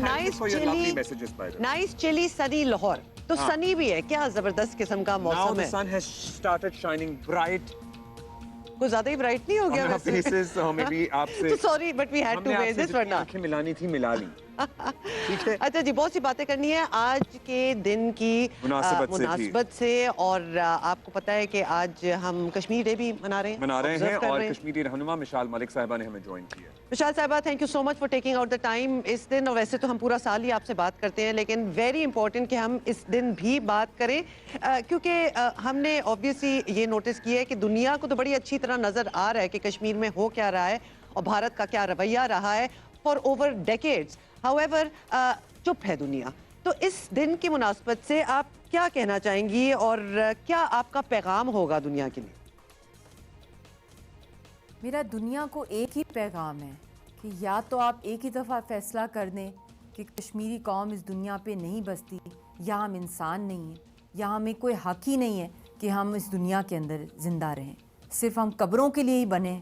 nice chilly, nice chilly sunny Lahore. तो sunny भी है क्या, जबरदस्त किस्म का मौसम है. Now the sun has started shining bright. कुछ ज्यादा ही ब्राइट नहीं हो गया वैसे. So maybe आपसे. So sorry, but we had to wear this वरना. आंखें मिलानी थी, मिला ली. ठीक है. अच्छा जी, बहुत सी बातें करनी है आज के दिन की मुनासिबत से, और आपको पता है कि आज हम कश्मीर डे भी मना रहे हैं और कश्मीरी रहनुमा मिशाल मलिक साहिबा ने हमें ज्वाइन किया. मिशाल साहिबा, thank you so much for taking out the time इस दिन. और वैसे तो हम पूरा साल ही आपसे बात करते हैं, लेकिन वेरी इंपॉर्टेंट कि हम इस दिन भी बात करें, क्योंकि हमने ऑब्वियसली ये नोटिस किया है कि दुनिया को तो बड़ी अच्छी तरह नजर आ रहा है कि कश्मीर में हो क्या रहा है और भारत का क्या रवैया रहा है फॉर ओवर डेकेड्स. हाउएवर चुप है दुनिया. तो इस दिन की मुनासबत से आप क्या कहना चाहेंगी और क्या आपका पैगाम होगा दुनिया के लिए? मेरा दुनिया को एक ही पैगाम है कि या तो आप एक ही दफ़ा फैसला कर दें कि कश्मीरी कौम इस दुनिया पे नहीं बसती, या हम इंसान नहीं हैं, या हमें कोई हक ही नहीं है कि हम इस दुनिया के अंदर ज़िंदा रहें. सिर्फ हम कब्रों के लिए ही बने.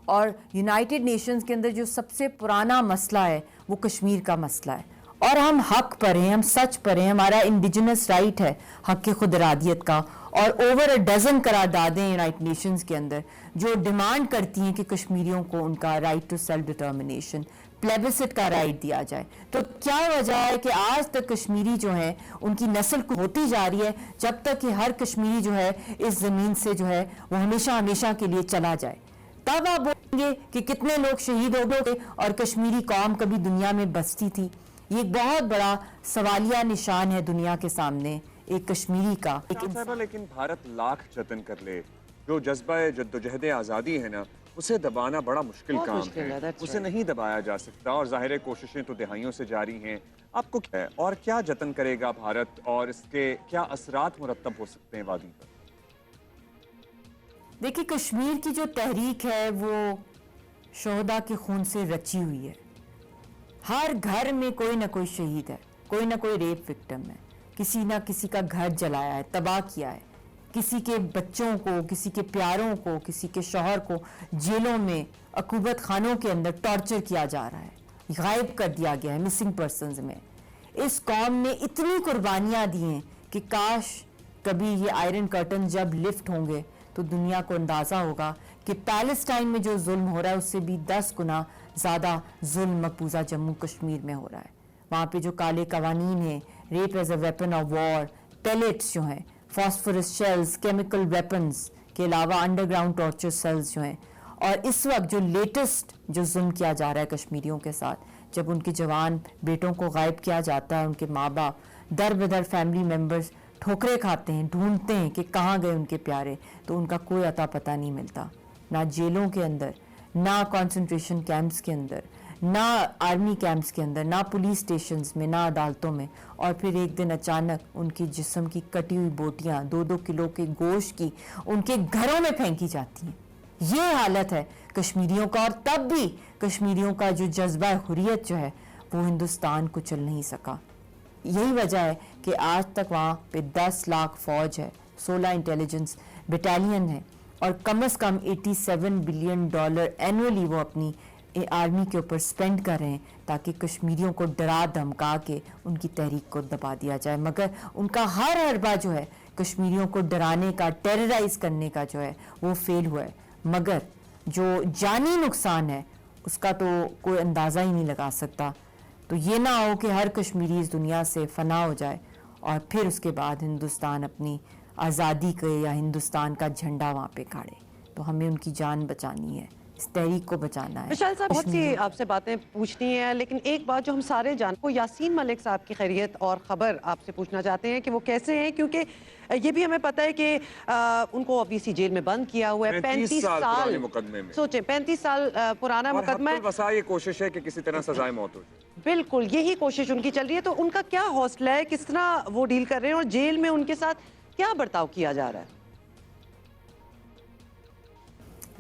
और यूनाइटेड नेशंस के अंदर जो सबसे पुराना मसला है वो कश्मीर का मसला है, और हम हक पर हैं, हम सच पर हैं. हमारा इंडिजिनस राइट है हक के खुद इरादियत का, और ओवर अ डजन करारदादें यूनाइटेड नेशंस के अंदर जो डिमांड करती हैं कि कश्मीरियों को उनका right to self determination, plebiscite का राइट दिया जाए. तो क्या वजह है कि आज तक कश्मीरी जो है उनकी नस्ल होती जा रही है, जब तक कि हर कश्मीरी जो है इस ज़मीन से जो है वो हमेशा हमेशा के लिए चला जाए. तब आप बोलेंगे कि कितने लोग शहीद हो गए और कश्मीरी कौम कभी दुनिया में बसती थी. ये एक बहुत बड़ा सवालिया निशान है दुनिया के सामने एक कश्मीरी का. लेकिन भारत लाख जतन कर ले, जो जज्बा जद्दोजहद आज़ादी है ना, उसे दबाना बड़ा मुश्किल काम है. उसे नहीं दबाया जा सकता, और ज़ाहिर कोशिशें तो दहाइयों से जारी हैं. आपको क्या है और क्या जतन करेगा भारत, और इसके क्या असरात मुरतब हो सकते हैं वादी पर? देखिए, कश्मीर की जो तहरीक है वो शोहदा के खून से रची हुई है. हर घर में कोई ना कोई शहीद है, कोई ना कोई रेप विक्टिम है, किसी ना किसी का घर जलाया है, तबाह किया है, किसी के बच्चों को, किसी के प्यारों को, किसी के शौहर को जेलों में, अकूबत खानों के अंदर टॉर्चर किया जा रहा है, गायब कर दिया गया है मिसिंग पर्सन्स में. इस कौम ने इतनी कुर्बानियां दी हैं कि काश कभी ये आयरन कर्टन जब लिफ्ट होंगे तो दुनिया को अंदाज़ा होगा कि पैलेस्टाइन में जो जुल्म हो रहा है उससे भी 10 गुना ज़्यादा जुल्म मकबूजा जम्मू कश्मीर में हो रहा है. वहाँ पे जो काले कवानीन हैं, rape as a weapon of war, pellets जो हैं, फॉस्फोरस शेल्स, केमिकल वेपन्स के अलावा अंडरग्राउंड टॉर्चर सेल्स जो हैं, और इस वक्त जो लेटेस्ट जो जुल्म किया जा रहा है कश्मीरियों के साथ, जब उनके जवान बेटों को गायब किया जाता है, उनके माँ बाप दर बदर फैमिली मेम्बर्स ठोकरे खाते हैं, ढूंढते हैं कि कहाँ गए उनके प्यारे, तो उनका कोई अता पता नहीं मिलता. ना जेलों के अंदर, ना कॉन्सेंट्रेशन कैंप्स के अंदर, ना आर्मी कैंप्स के अंदर, ना पुलिस स्टेशंस में, ना अदालतों में. और फिर एक दिन अचानक उनकी जिस्म की कटी हुई बोटियाँ 2-2 किलो के गोश्त की उनके घरों में फेंकी जाती हैं. ये हालत है कश्मीरियों का, और तब भी कश्मीरियों का जो जज्बा हुर्रियत जो है वो हिंदुस्तान को चल नहीं सका. यही वजह है कि आज तक वहाँ पे 10 लाख फौज है, 16 इंटेलिजेंस बटालियन है, और कम से कम $87 बिलियन एनुअली वो अपनी आर्मी के ऊपर स्पेंड कर रहे हैं ताकि कश्मीरियों को डरा धमका के उनकी तहरीक को दबा दिया जाए. मगर उनका हर हरबा जो है कश्मीरियों को डराने का, टेरराइज करने का जो है वो फेल हुआ है. मगर जो जानी नुकसान है उसका तो कोई अंदाज़ा ही नहीं लगा सकता. तो ये ना हो कि हर कश्मीरी इस दुनिया से फना हो जाए और फिर उसके बाद हिंदुस्तान अपनी आज़ादी के या हिंदुस्तान का झंडा वहाँ पे गाड़े. तो हमें उनकी जान बचानी है, इस तहरीक को बचाना है. विशाल साहब, बहुत सी आपसे बातें पूछनी है, लेकिन एक बात जो हम सारे जानते हैं, यासीन मलिक साहब की खैरियत और ख़बर आपसे पूछना चाहते हैं कि वो कैसे हैं, क्योंकि ये भी हमें पता है कि उनको ऑब्वियसली जेल में बंद किया हुआ है. 35 साल मुकदमे में, सोचे 35 साल पुराना मुकदमा है. ये कोशिश है कि किसी तरह सजाए मौत हो जाए. बिल्कुल यही कोशिश उनकी चल रही है. तो उनका क्या हौसला है, किस तरह वो डील कर रहे हैं, और जेल में उनके साथ क्या बर्ताव किया जा रहा है?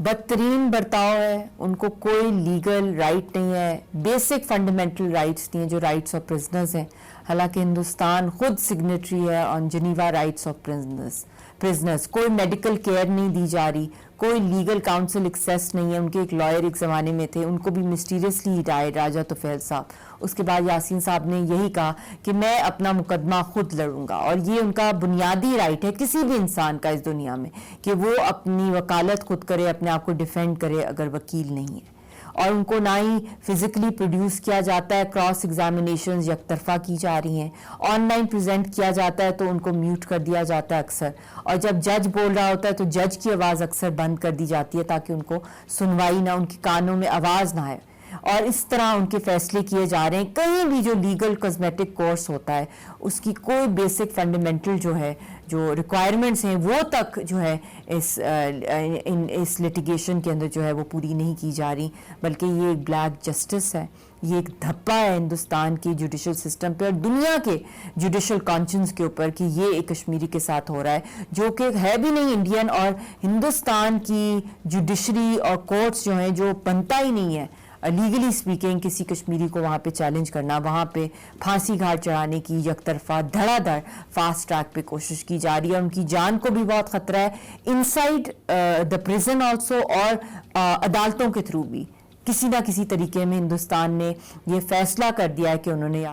बदतरीन बर्ताव है. उनको कोई लीगल राइट नहीं है, बेसिक फंडामेंटल राइट्स नहीं है जो राइट्स ऑफ प्रिजनर्स हैं. हालांकि हिंदुस्तान खुद सिग्नेटरी है on Geneva rights of prisoners. Prisoners, कोई मेडिकल केयर नहीं दी जा रही, कोई लीगल काउंसिल एक्सेस नहीं है। उनके एक लॉयर एक ज़माने में थे, उनको भी मिस्टीरियसली हिटाए राजा तुफैल साहब। उसके बाद यासीन साहब ने यही कहा कि मैं अपना मुकदमा खुद लड़ूंगा, और ये उनका बुनियादी राइट है किसी भी इंसान का इस दुनिया में कि वो अपनी वकालत खुद करे, अपने आप को डिफेंड करे अगर वकील नहीं है। और उनको ना ही फिजिकली प्रोड्यूस किया जाता है, क्रॉस एग्जामिनेशंस यकतरफा की जा रही हैं, ऑनलाइन प्रेजेंट किया जाता है तो उनको म्यूट कर दिया जाता है अक्सर, और जब जज बोल रहा होता है तो जज की आवाज़ अक्सर बंद कर दी जाती है ताकि उनको सुनवाई ना, उनके कानों में आवाज़ ना आए। और इस तरह उनके फैसले किए जा रहे हैं। कहीं भी जो लीगल कॉस्मेटिक कोर्स होता है उसकी कोई बेसिक फंडामेंटल जो है, जो रिक्वायरमेंट्स हैं वो तक जो है इस लिटिगेशन के अंदर जो है वो पूरी नहीं की जा रही, बल्कि ये एक ब्लैक जस्टिस है, ये एक धब्बा है हिंदुस्तान के जुडिशल सिस्टम पे और दुनिया के जुडिशल कॉन्शियंस के ऊपर कि ये एक कश्मीरी के साथ हो रहा है, जो कि है भी नहीं इंडियन। और हिंदुस्तान की जुडिशरी और कोर्ट्स जो हैं, जो बनता ही नहीं है लीगली स्पीकिंग किसी कश्मीरी को वहाँ पे चैलेंज करना, वहाँ पे फांसी घाट चढ़ाने की यकतरफा धड़ाधड़ फास्ट ट्रैक पे कोशिश की जा रही है। उनकी जान को भी बहुत खतरा है इनसाइड द प्रिजन ऑल्सो, और अदालतों के थ्रू भी किसी ना किसी तरीके में हिंदुस्तान ने ये फैसला कर दिया है कि उन्होंने